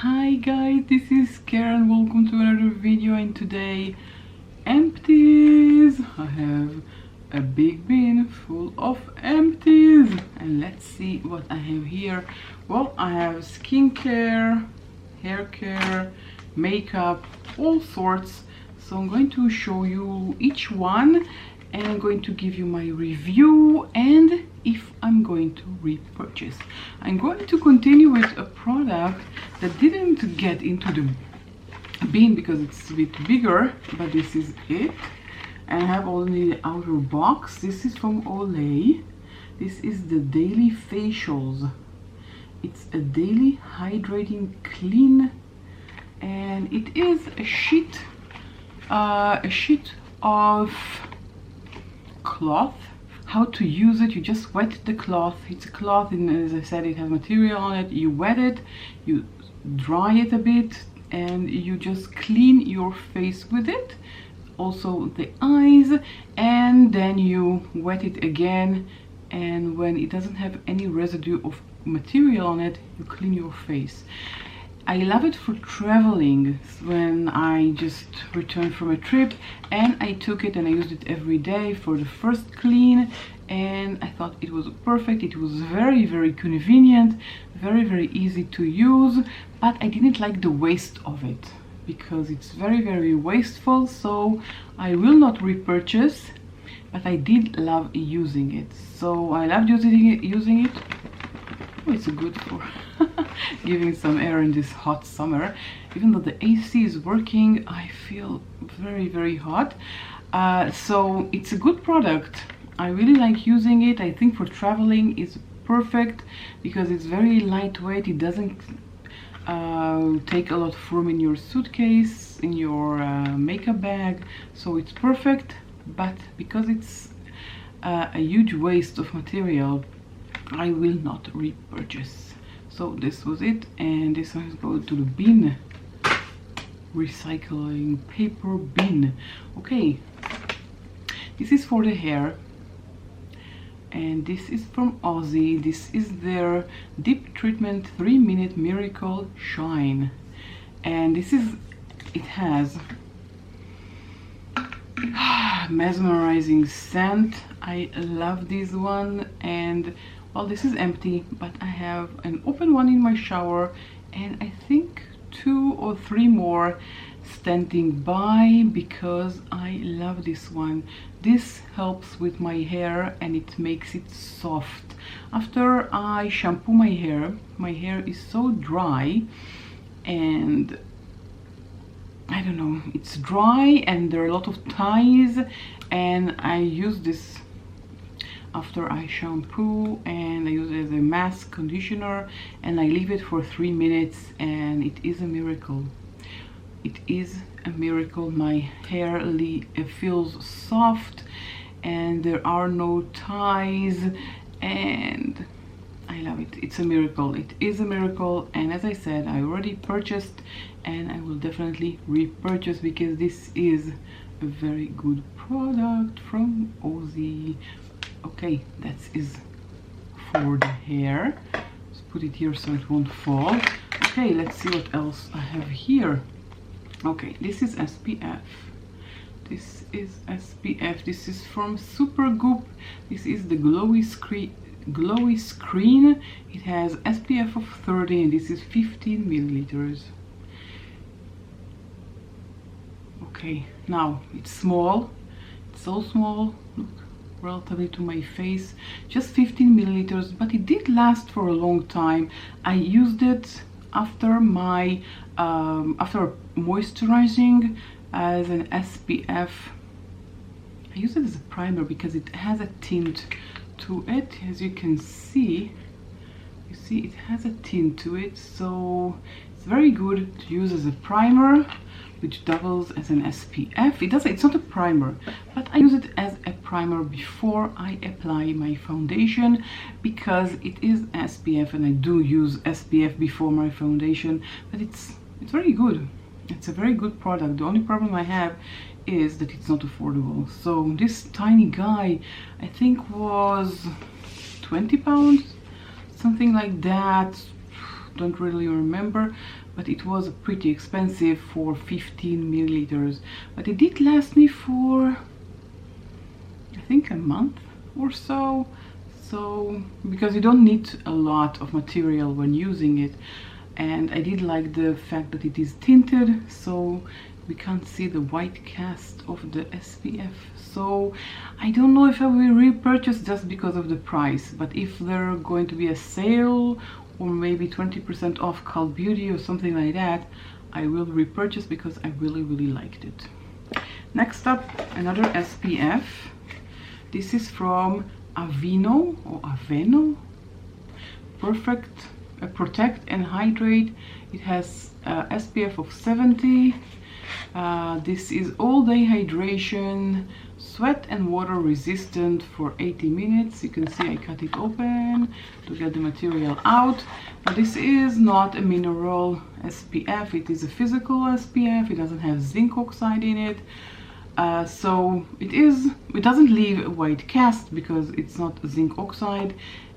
Hi guys, this is Karen. Welcome to another video, and today empties. I have a big bin full of empties, and let's see what I have here. Well, I have skincare, hair care, makeup, all sorts. So I'm going to show you each one, and I'm going to give you my review and if I'm going to repurchase. I'm going to continue with a product that didn't get into the bin because it's a bit bigger, but this is it. And I have only the outer box. This is from Olay. This is the Daily Facials. It's a daily hydrating clean, and it is a sheet of cloth. How to use it: you just wet the cloth. It's a cloth, and as I said, it has material on it. You wet it, you dry it a bit, and you just clean your face with it, also the eyes, and then you wet it again, and when it doesn't have any residue of material on it, you clean your face. I love it for traveling, when I just returned from a trip and I took it and I used it every day for the first clean, and I thought it was perfect. It was very convenient, very easy to use, but I didn't like the waste of it because it's very wasteful, so I will not repurchase, but I did love using it. So I loved using it. Oh, it's good for giving some air in this hot summer. Even though the AC is working, I feel very hot. So it's a good product. I really like using it. I think for traveling it's perfect because it's very lightweight. It doesn't take a lot of room in your suitcase, in your makeup bag, so it's perfect. But because it's a huge waste of material, I will not repurchase. So this was it, and this one is going to the bin, recycling paper bin. Okay, this is for the hair, and this is from Aussie. This is their deep treatment 3-minute miracle shine, and this is, it has mesmerizing scent. I love this one. And well, this is empty, but I have an open one in my shower, and I think 2 or 3 more standing by because I love this one. This helps with my hair and it makes it soft. After I shampoo my hair is so dry, and I don't know, it's dry and there are a lot of ties, and I use this after I shampoo, and I use it as a mask conditioner, and I leave it for 3 minutes, and it is a miracle. It is a miracle. My hair feels soft and there are no ties, and I love it. It's a miracle. It is a miracle. And as I said, I already purchased, and I will definitely repurchase because this is a very good product from Aussie. Okay, that is for the hair. Let's put it here so it won't fall. Okay, let's see what else I have here. Okay, this is SPF. This is SPF. This is from Supergoop. This is the glowy screen. It has SPF of 30, and this is 15 milliliters. Okay, now it's small. It's so small. Look, relatively to my face, just 15 milliliters, but it did last for a long time. I used it after my after moisturizing as an SPF. I use it as a primer because it has a tint to it. As you can see, you see it has a tint to it, so it's very good to use as a primer, which doubles as an SPF. It's not a primer, but I use it as a primer before I apply my foundation because it is SPF, and I do use SPF before my foundation, but it's very good. It's a very good product. The only problem I have is that it's not affordable. So this tiny guy, I think, was 20 pounds, something like that. Don't really remember, but it was pretty expensive for 15 milliliters. But it did last me for, I think, a month or so. So, because you don't need a lot of material when using it. And I did like the fact that it is tinted, so we can't see the white cast of the SPF. So I don't know if I will repurchase just because of the price, but if there's going to be a sale or maybe 20% off Cult Beauty or something like that, I will repurchase because I really liked it. Next up, another SPF. This is from Aveno or Aveno. Protect and Hydrate. It has SPF of 70. This is all day hydration, sweat and water resistant for 80 minutes. You can see I cut it open to get the material out. But this is not a mineral SPF, it is a physical SPF. It doesn't have zinc oxide in it. So it doesn't leave a white cast because it's not zinc oxide,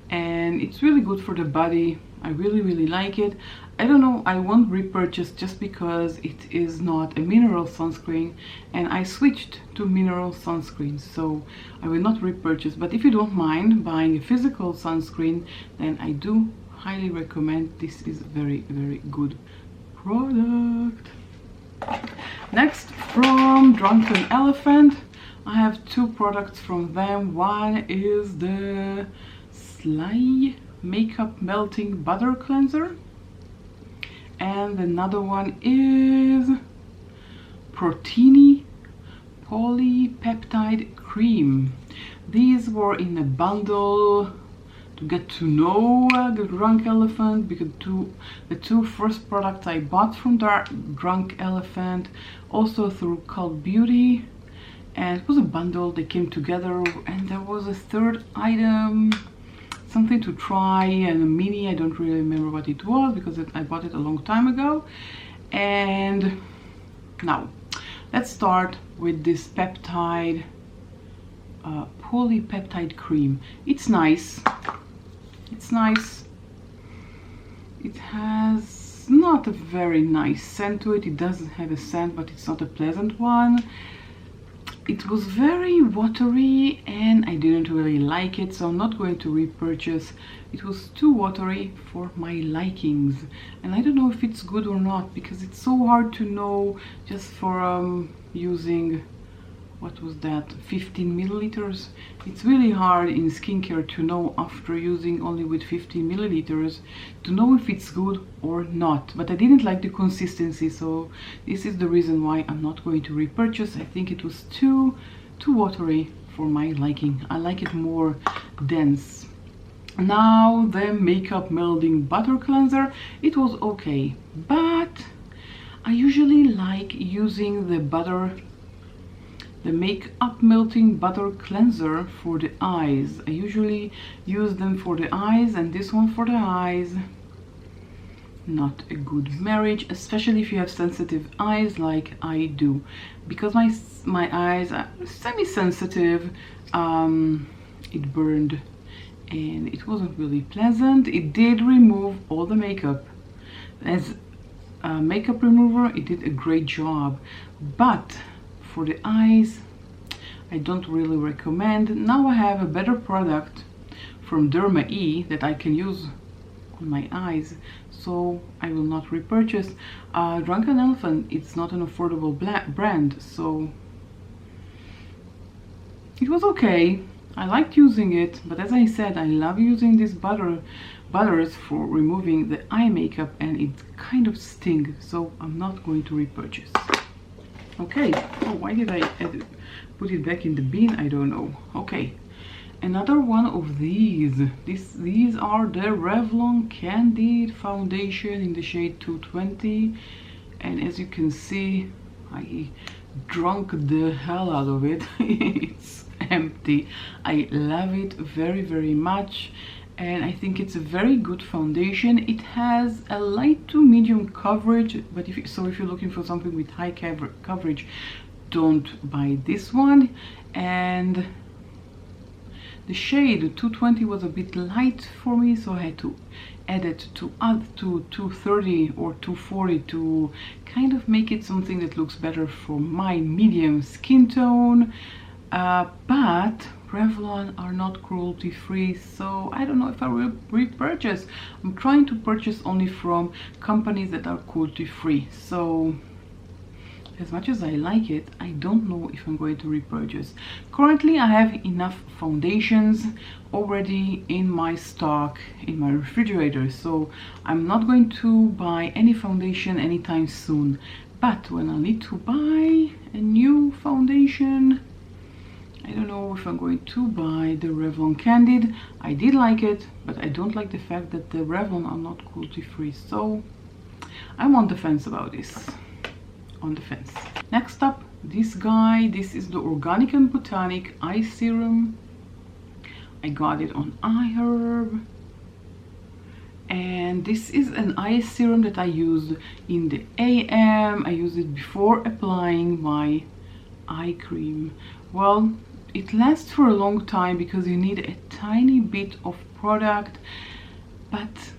and it's really good for the body. I really like it. I don't know, I won't repurchase just because it is not a mineral sunscreen, and I switched to mineral sunscreen, so I will not repurchase. But if you don't mind buying a physical sunscreen, then I do highly recommend. This is very good product. Next, from Drunken Elephant, I have two products from them. One is the Sly Makeup Melting Butter Cleanser, and another one is Botanic Polypeptide Cream. These were in a bundle to get to know the Drunk Elephant, because the two first products I bought from Drunk Elephant, also through Cult Beauty, and it was a bundle. They came together, and there was a third item, something to try, and a mini. I don't really remember what it was because I bought it a long time ago. And now let's start with this peptide polypeptide cream. It's nice. It has not a very nice scent to it. It doesn't have a scent, but it's not a pleasant one. It was very watery and I didn't really like it, so I'm not going to repurchase. It was too watery for my likings, and I don't know if it's good or not because it's so hard to know just for using, what was that, 15 milliliters. It's really hard in skincare to know after using only with 15 milliliters to know if it's good or not. But I didn't like the consistency, so this is the reason why I'm not going to repurchase. I think it was too watery for my liking. I like it more dense. Now the Makeup Melding Butter Cleanser. It was okay, but I usually like using the Makeup Melting Butter Cleanser for the eyes. I usually use them for the eyes, and this one for the eyes, not a good marriage, especially if you have sensitive eyes like I do, because my eyes are semi-sensitive. It burned and it wasn't really pleasant. It did remove all the makeup. As a makeup remover, it did a great job, but for the eyes, I don't really recommend. Now I have a better product from Derma E that I can use on my eyes, so I will not repurchase. Drunken Elephant, it's not an affordable brand, so it was okay. I liked using it, but as I said, I love using these butters for removing the eye makeup, and it kind of stings, so I'm not going to repurchase. Okay, oh, why did I put it back in the bin? I don't know. Okay, another one of these. These are the Revlon Candied foundation in the shade 220, and as you can see, I drunk the hell out of it. It's empty. I love it very much, and I think it's a very good foundation. It has a light to medium coverage, but if you're looking for something with high coverage, don't buy this one. And The shade 220 was a bit light for me, so I had to add it to 230 or 240 to kind of make it something that looks better for my medium skin tone. But Revlon are not cruelty free, so I don't know if I will repurchase. I'm trying to purchase only from companies that are cruelty free, so as much as I like it, I don't know if I'm going to repurchase. Currently I have enough foundations already in my stock in my refrigerator, so I'm not going to buy any foundation anytime soon. But when I need to buy a new foundation, I don't know if I'm going to buy the Revlon Candied. I did like it, but I don't like the fact that the Revlon are not cruelty free, so I'm on the fence about this. On the fence. Next up, this guy. This is the Organic and Botanic Eye Serum. I got it on iHerb. And this is an eye serum that I used in the AM. I use it before applying my eye cream. Well, it lasts for a long time because you need a tiny bit of product, but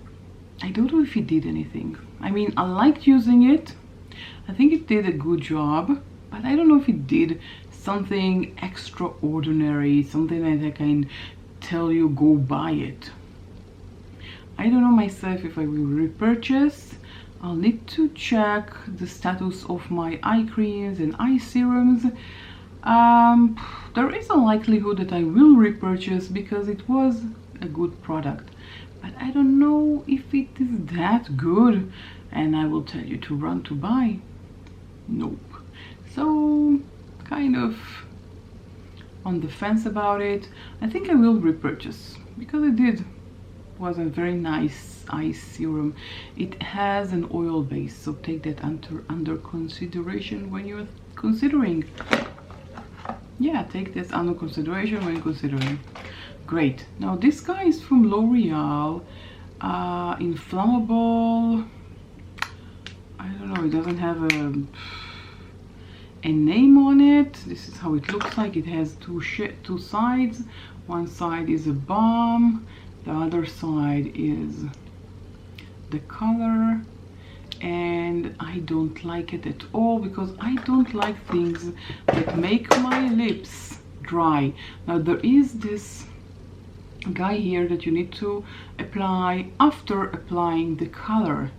I don't know if it did anything. I mean, I liked using it. I think it did a good job, but I don't know if it did something extraordinary, something that I can tell you go buy it. I don't know myself if I will repurchase. I'll need to check the status of my eye creams and eye serums. There is a likelihood that I will repurchase because it was a good product, but I don't know if it is that good, and I will tell you to run to buy. Nope. So kind of on the fence about it. I think I will repurchase because it was a very nice eye serum. It has an oil base, so take that under consideration when you're considering. Yeah, take this under consideration when considering. Great. Now this guy is from L'Oreal. Inflammable. I don't know, it doesn't have a name on it. This is how it looks like. It has two sides. One side is a balm, the other side is the color, and I don't like it at all because I don't like things that make my lips dry. Now there is this guy here that you need to apply after applying the color,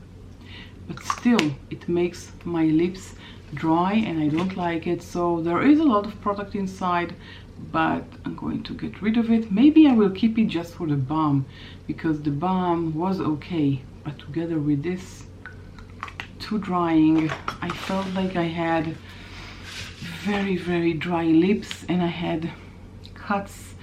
but still it makes my lips dry and I don't like it. So there is a lot of product inside, but I'm going to get rid of it. Maybe I will keep it just for the balm because the balm was okay, but together with this too drying, I felt like I had very dry lips and I had cuts.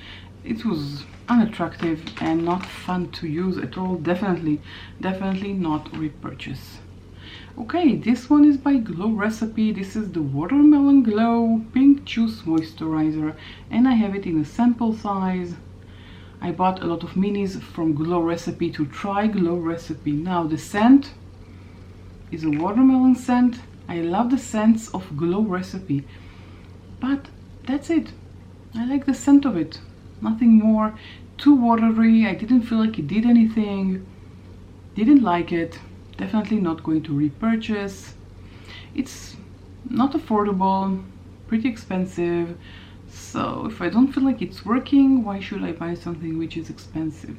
It was unattractive and not fun to use at all. Definitely not repurchase. Okay, this one is by Glow Recipe. This is the Watermelon Glow Pink Juice Moisturizer, and I have it in a sample size. I bought a lot of minis from Glow Recipe to try Glow Recipe. Now the scent is a watermelon scent. I love the scents of Glow Recipe, but that's it. I like the scent of it, nothing more. Too watery. I didn't feel like it did anything. Didn't like it. Definitely not going to repurchase. It's not affordable, pretty expensive, so if I don't feel like it's working, why should I buy something which is expensive?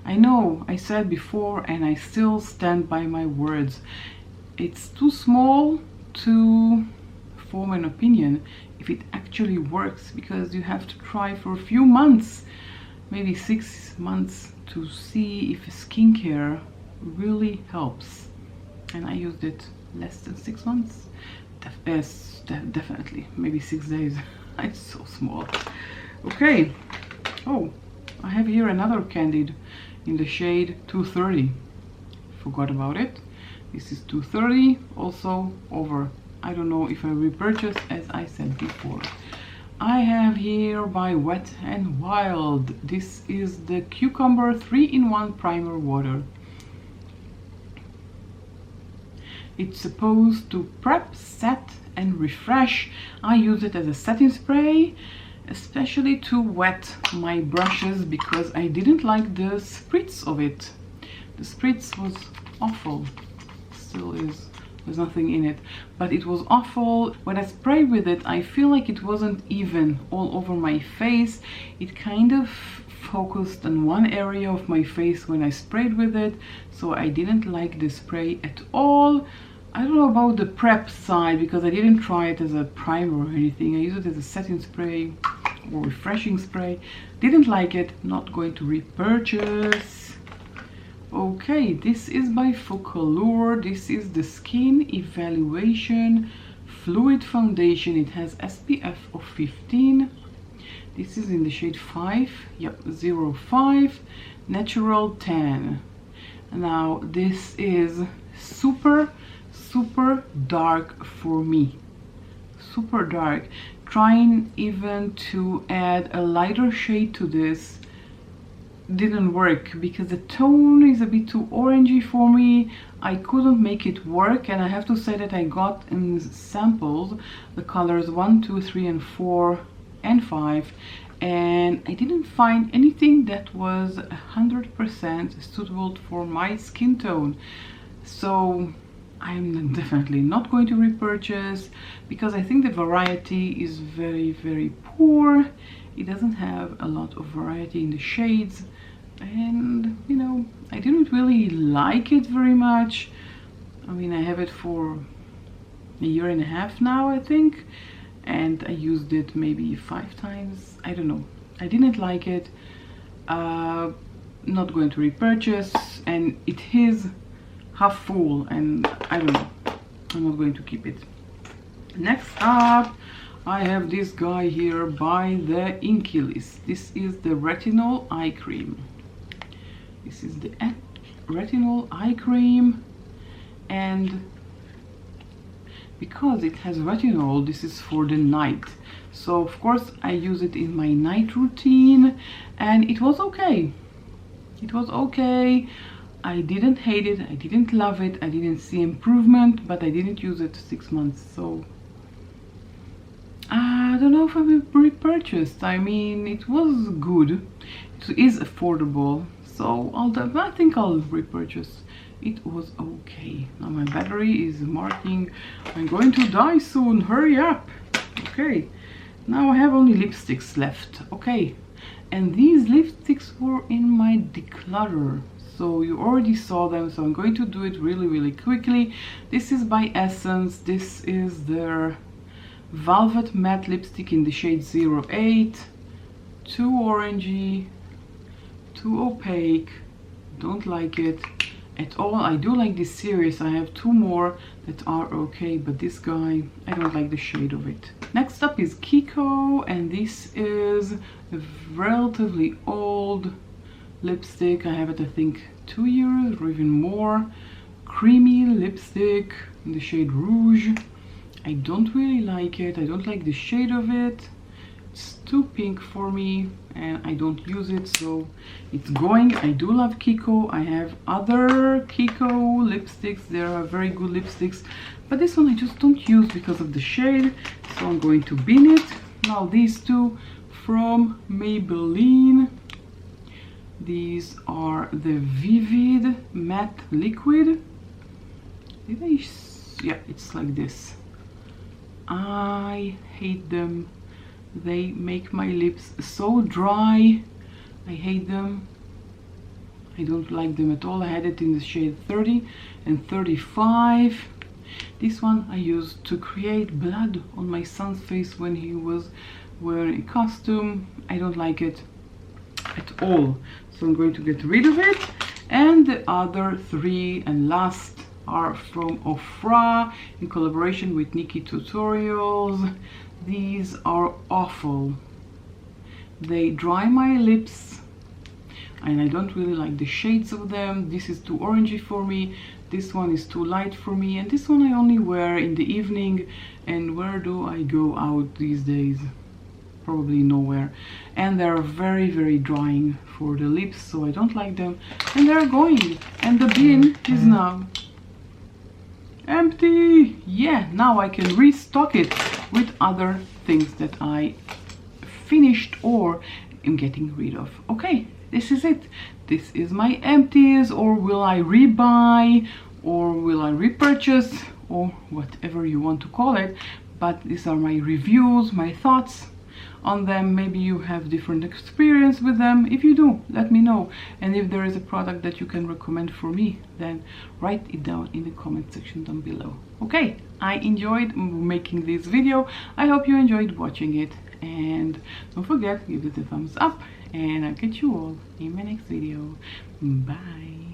I know I said before and I still stand by my words. It's too small to form an opinion if it actually works, because you have to try for a few months, maybe 6 months, to see if skincare really helps. And I used it less than 6 months. Definitely, maybe 6 days. It's so small. Okay. Oh, I have here another Candied in the shade 230. Forgot about it. This is 230, also over. I don't know if I repurchase, as I said before. I have here by Wet n Wild. This is the Cucumber 3-in-1 Primer Water. It's supposed to prep, set and refresh. I use it as a setting spray especially to wet my brushes, because I didn't like the spritz of it. The spritz was awful, still is. There's nothing in it, but it was awful. When I sprayed with it, I feel like it wasn't even all over my face. It kind of focused on one area of my face when I sprayed with it, so I didn't like the spray at all. I don't know about the prep side, because I didn't try it as a primer or anything. I use it as a setting spray or refreshing spray. Didn't like it, not going to repurchase. Okay, this is by Focallure. This is the Skin Evaluation Fluid Foundation. It has SPF of 15. This is in the shade 5, yep, 05, Natural Tan. Now, this is super dark for me. Super dark. Trying even to add a lighter shade to this didn't work, because the tone is a bit too orangey for me. I couldn't make it work, and I have to say that I got in samples the colors 1, 2, 3 and 4 and 5, and I didn't find anything that was 100% suitable for my skin tone. So I'm definitely not going to repurchase, because I think the variety is very poor. It doesn't have a lot of variety in the shades, and you know, I didn't really like it very much. I mean, I have it for a year and a half now, I think, and I used it maybe 5 times. I don't know, I didn't like it. Not going to repurchase, and it is half full, and I don't know, I'm not going to keep it. Next up, I have this guy here by the Inkilis. This is the Retinol Eye Cream. This is the Retinol Eye Cream, and because it has retinol, this is for the night. So of course I use it in my night routine, and it was okay. It was okay. I didn't hate it, I didn't love it, I didn't see improvement, but I didn't use it 6 months, so I don't know if I will repurchase. I mean, it was good, it is affordable, so I think I'll repurchase. It was okay. Now my battery is marking I'm going to die soon, hurry up. Okay, now I have only lipsticks left. Okay, and these lipsticks were in my declutter, so you already saw them, so I'm going to do it really quickly. This is by Essence. This is their Velvet Matte Lipstick in the shade 08. Too orangey, too opaque, don't like it at all. I do like this series. I have 2 more that are okay, but this guy, I don't like the shade of it. Next up is Kiko, and this is a relatively old lipstick. I have it, I think, 2 years or even more. Creamy lipstick in the shade Rouge. I don't really like it. I don't like the shade of it. It's too pink for me, and I don't use it, so it's going. I do love Kiko. I have other Kiko lipsticks. They are very good lipsticks, but this one I just don't use because of the shade, so I'm going to bin it. Now these 2 from Maybelline. These are the Vivid Matte Liquid. Did I? Yeah, it's like this. I hate them. They make my lips so dry. I hate them. I don't like them at all. I had it in the shade 30 and 35. This one I used to create blood on my son's face when he was wearing a costume. I don't like it at all, so I'm going to get rid of it. And the other 3 and last are from Ofra in collaboration with Nikki Tutorials. These are awful. They dry my lips, and I don't really like the shades of them. This is too orangey for me, this one is too light for me, and this one I only wear in the evening. And where do I go out these days? Probably nowhere. And they're very drying for the lips, so I don't like them, and they're going. And the bin is now empty. Yeah, now I can restock it with other things that I finished or I'm getting rid of. Okay, this is it. This is my empties, or will I rebuy, or will I repurchase, or whatever you want to call it. But these are my reviews, my thoughts on them. Maybe you have different experience with them. If you do, let me know. And if there is a product that you can recommend for me, then write it down in the comment section down below. Okay, I enjoyed making this video. I hope you enjoyed watching it, and don't forget, give it a thumbs up, and I'll catch you all in my next video. Bye.